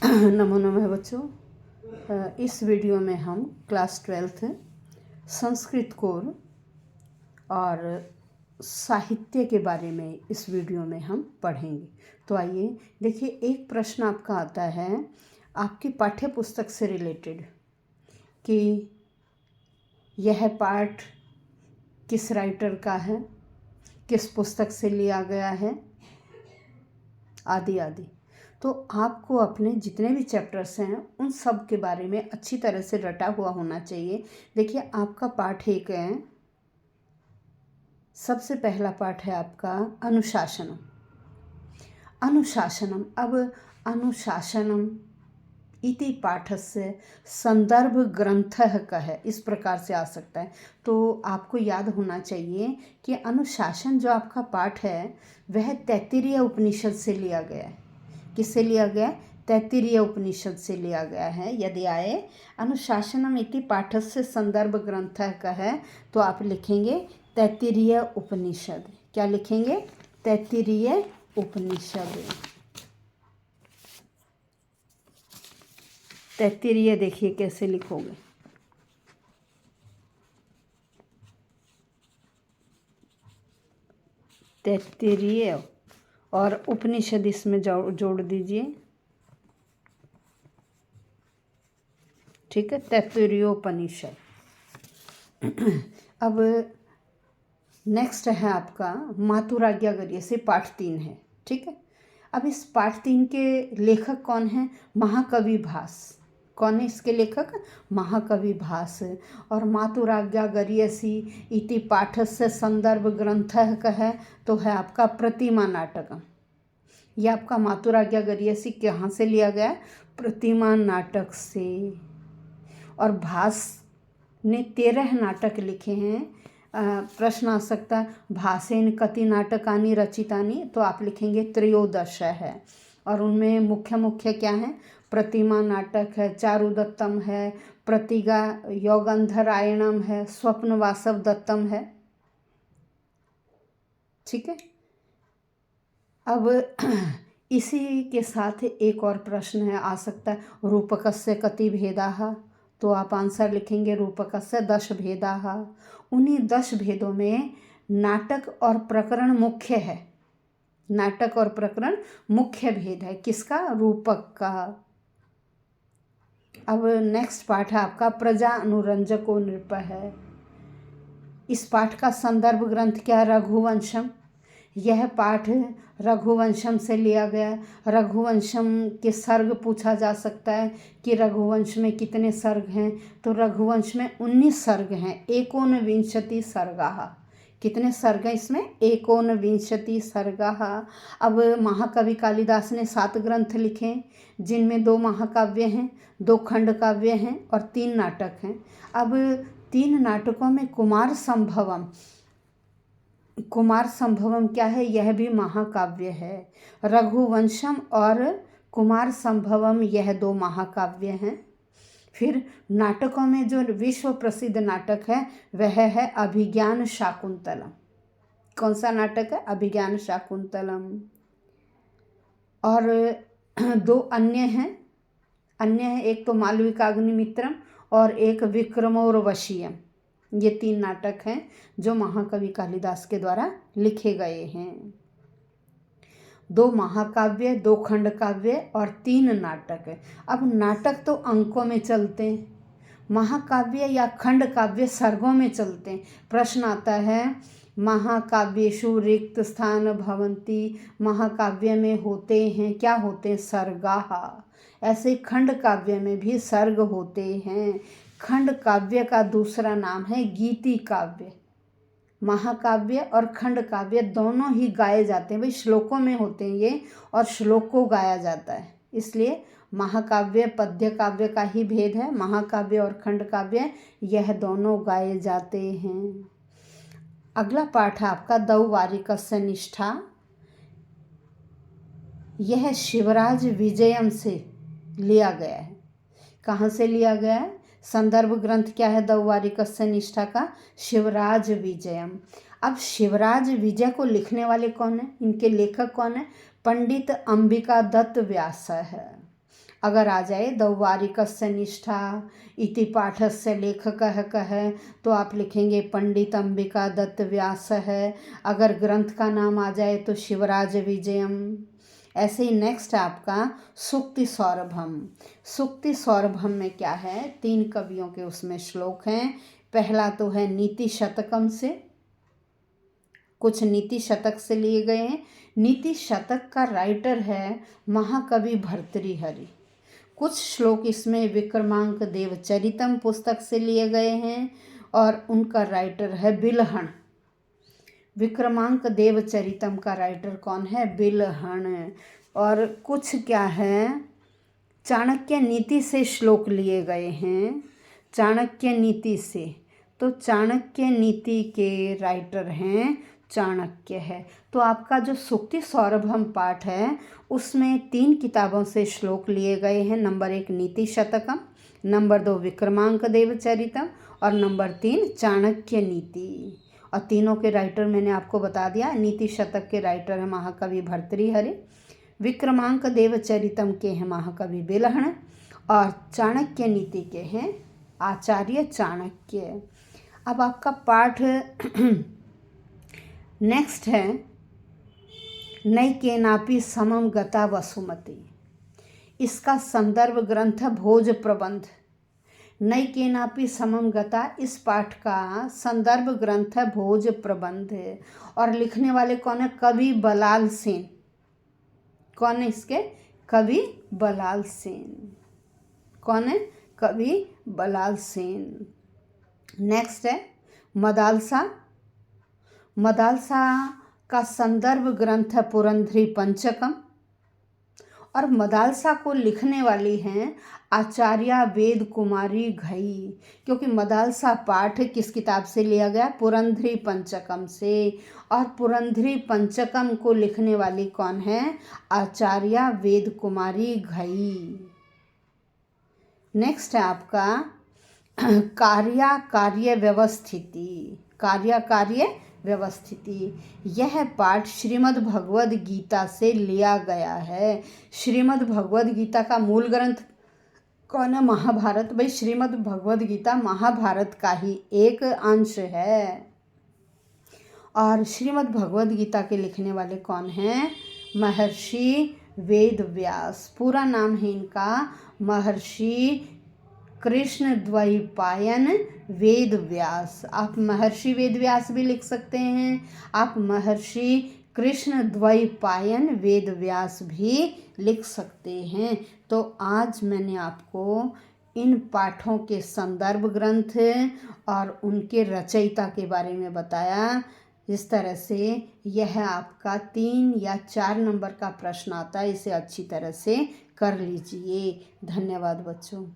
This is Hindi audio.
नमो नमः बच्चों। इस वीडियो में हम क्लास 12th संस्कृत कोर और साहित्य के बारे में इस वीडियो में हम पढ़ेंगे। तो आइए देखिए, एक प्रश्न आपका आता है आपकी पाठ्य पुस्तक से रिलेटेड कि यह पाठ किस राइटर का है, किस पुस्तक से लिया गया है, आदि आदि। तो आपको अपने जितने भी चैप्टर्स हैं उन सब के बारे में अच्छी तरह से रटा हुआ होना चाहिए। देखिए, आपका पाठ एक है, सबसे पहला पाठ है आपका अनुशासनम। अनुशासनम, अब अनुशासनम इति पाठस्य संदर्भ ग्रंथः का है, इस प्रकार से आ सकता है। तो आपको याद होना चाहिए कि अनुशासन जो आपका पाठ है वह तैत्तिरीय उपनिषद से लिया गया है। किससे लिया गया? तैत्तिरीय उपनिषद से लिया गया है। यदि आए अनुशासनम इति पाठस्य संदर्भ ग्रंथः का है तो आप लिखेंगे तैत्तिरीय उपनिषद। क्या लिखेंगे? तैत्तिरीय उपनिषद। तैत्तिरीय देखिए कैसे लिखोगे, तैत्तिरीय, और उपनिषद इसमें जोड़ दीजिए। ठीक है, तैत्तिरीयोपनिषद। अब नेक्स्ट है आपका मातुराज्ञागर्य से पाठ 3 है। ठीक है, अब इस पाठ 3 के लेखक कौन हैं? महाकवि भास। कौन है इसके लेखक? महाकवि भास। और मातुराज्ञागर्यसी इति पाठस्य संदर्भ ग्रंथः का है तो है आपका प्रतिमा नाटकम। यह आपका मातुराज्ञागर्यसी कहाँ से लिया गया? प्रतिमा नाटक से। और भास ने 13 नाटक लिखे हैं। प्रश्न आ सकता है भासेन कति नाटकानि रचितानि, तो आप लिखेंगे 13 है। और उनमें मुख्य मुख्य क्या है? प्रतिमा नाटक है, चारुदत्तम है, प्रतिगा योगंधरायणम है, स्वप्न वासव दत्तम है। ठीक है, अब इसी के साथ एक और प्रश्न है आ सकता है रूपकस्य कति भेदाः, तो आप आंसर लिखेंगे रूपकस्य 10 भेदाः। उन्हीं 10 भेदों में नाटक और प्रकरण मुख्य है। नाटक और प्रकरण मुख्य भेद है किसका? रूपक का। अब नेक्स्ट पाठ है आपका प्रजा अनुरंजको नृप है। इस पाठ का संदर्भ ग्रंथ क्या है? रघुवंशम। यह पाठ रघुवंशम से लिया गया। रघुवंशम के सर्ग पूछा जा सकता है कि रघुवंश में कितने सर्ग हैं, तो रघुवंश में 19 सर्ग हैं। 19 सर्गाः। कितने सर्ग हैं इसमें? 19 सर्गाः। अब महाकवि कालिदास ने 7 ग्रंथ लिखे जिनमें 2 महाकाव्य हैं, 2 खंड काव्य हैं और 3 नाटक हैं। अब 3 नाटकों में कुमार संभवम, कुमार संभवम क्या है? यह भी महाकाव्य है। रघुवंशम और कुमार संभवम यह 2 महाकाव्य हैं। फिर नाटकों में जो विश्व प्रसिद्ध नाटक है वह है अभिज्ञान शाकुंतलम। कौन सा नाटक है? अभिज्ञान शाकुंतलम। और 2 अन्य हैं, एक तो मालविकाग्निमित्रम और एक विक्रमोर्वशीयम। ये 3 नाटक हैं जो महाकवि कालिदास के द्वारा लिखे गए हैं। 2 महाकाव्य, 2 खंड काव्य और 3 नाटक है। अब नाटक तो अंकों में चलते हैं, महाकाव्य या खंड काव्य सर्गों में चलते हैं। प्रश्न आता है महाकाव्येषु रिक्त स्थान भवन्ति, महाकाव्य में होते हैं, क्या होते हैं? सर्गाः। ऐसे खंड काव्य में भी सर्ग होते हैं। खंड काव्य का दूसरा नाम है गीति काव्य। महाकाव्य और खंड काव्य दोनों ही गाए जाते हैं, भाई श्लोकों में होते हैं ये, और श्लोक को गाया जाता है, इसलिए महाकाव्य पद्य काव्य का ही भेद है। महाकाव्य और खंड काव्य यह दोनों गाए जाते हैं। अगला पाठ है आपका दौवारिकस्य निष्ठा। यह शिवराज विजयम से लिया गया है। कहाँ से लिया गया है? संदर्भ ग्रंथ क्या है दौवारिकस्य निष्ठा का? शिवराज विजयम। अब शिवराज विजय को लिखने वाले कौन है? इनके लेखक कौन है? पंडित अंबिका दत्त व्यास है। अगर आ जाए दौवारिकस्य निष्ठा इति पाठस्य लेखकः कः, तो आप लिखेंगे पंडित अंबिका दत्त व्यास है। अगर ग्रंथ का नाम आ जाए तो शिवराज विजयम। ऐसे ही नेक्स्ट आपका सूक्ति सौरभम। सूक्ति सौरभम में क्या है, 3 कवियों के उसमें श्लोक हैं। पहला तो है नीति शतकम से, कुछ नीति शतक से लिए गए हैं। नीति शतक का राइटर है महाकवि भर्तृहरि। कुछ श्लोक इसमें विक्रमांक देवचरितम पुस्तक से लिए गए हैं और उनका राइटर है बिल्हण। विक्रमांक देवचरितम का राइटर कौन है, बिल्हण। और कुछ क्या है, चाणक्य नीति से श्लोक लिए गए हैं, चाणक्य नीति से। तो चाणक्य नीति के राइटर हैं चाणक्य है। तो आपका जो सूक्ति सौरभम पाठ है उसमें 3 किताबों से श्लोक लिए गए हैं। नंबर 1 नीति शतकम, नंबर 2 विक्रमांक देवचरितम और नंबर 3 चाणक्य नीति। और तीनों के राइटर मैंने आपको बता दिया। नीति शतक के राइटर है महाकवि भर्तृहरि, विक्रमांक देवचरितम के हैं महाकवि बिल्हण और चाणक्य नीति के हैं आचार्य चाणक्य। अब आपका पाठ नेक्स्ट है नैकेनापि समम गता वसुमती। इसका संदर्भ ग्रंथ भोज प्रबंध। नैकेनापि समम गता, इस पाठ का संदर्भ ग्रंथ भोज प्रबंध है। और लिखने वाले कौन है, कवि बलाल सेन। कौन है इसके, कवि बलाल सेन। कौन है, कवि बलाल सेन। नेक्स्ट है मदालसा। मदालसा का संदर्भ ग्रंथ है पुरंधरी पंचकम। और मदालसा को लिखने वाली हैं आचार्य वेद कुमारी घई। क्योंकि मदालसा पाठ किस किताब से लिया गया, पुरंधरी पंचकम से। और पुरंधरी पंचकम को लिखने वाली कौन है, आचार्य वेद कुमारी घई। नेक्स्ट है आपका कार्य व्यवस्थिति। कार्य व्यवस्थिति, यह पाठ श्रीमद् भगवद गीता से लिया गया है। श्रीमद् भगवद गीता का मूल ग्रंथ कौन है, महाभारत। भाई श्रीमद् भगवद गीता महाभारत का ही एक अंश है। और श्रीमद् भगवद गीता के लिखने वाले कौन हैं, महर्षि वेद व्यास। पूरा नाम है इनका महर्षि कृष्ण द्वैपायन वेद व्यास। आप महर्षि वेद व्यास भी लिख सकते हैं, आप महर्षि कृष्ण द्वैपायन वेद व्यास भी लिख सकते हैं। तो आज मैंने आपको इन पाठों के संदर्भ ग्रंथ और उनके रचयिता के बारे में बताया। इस तरह से यह आपका 3 या 4 नंबर का प्रश्न आता है, इसे अच्छी तरह से कर लीजिए। धन्यवाद बच्चों।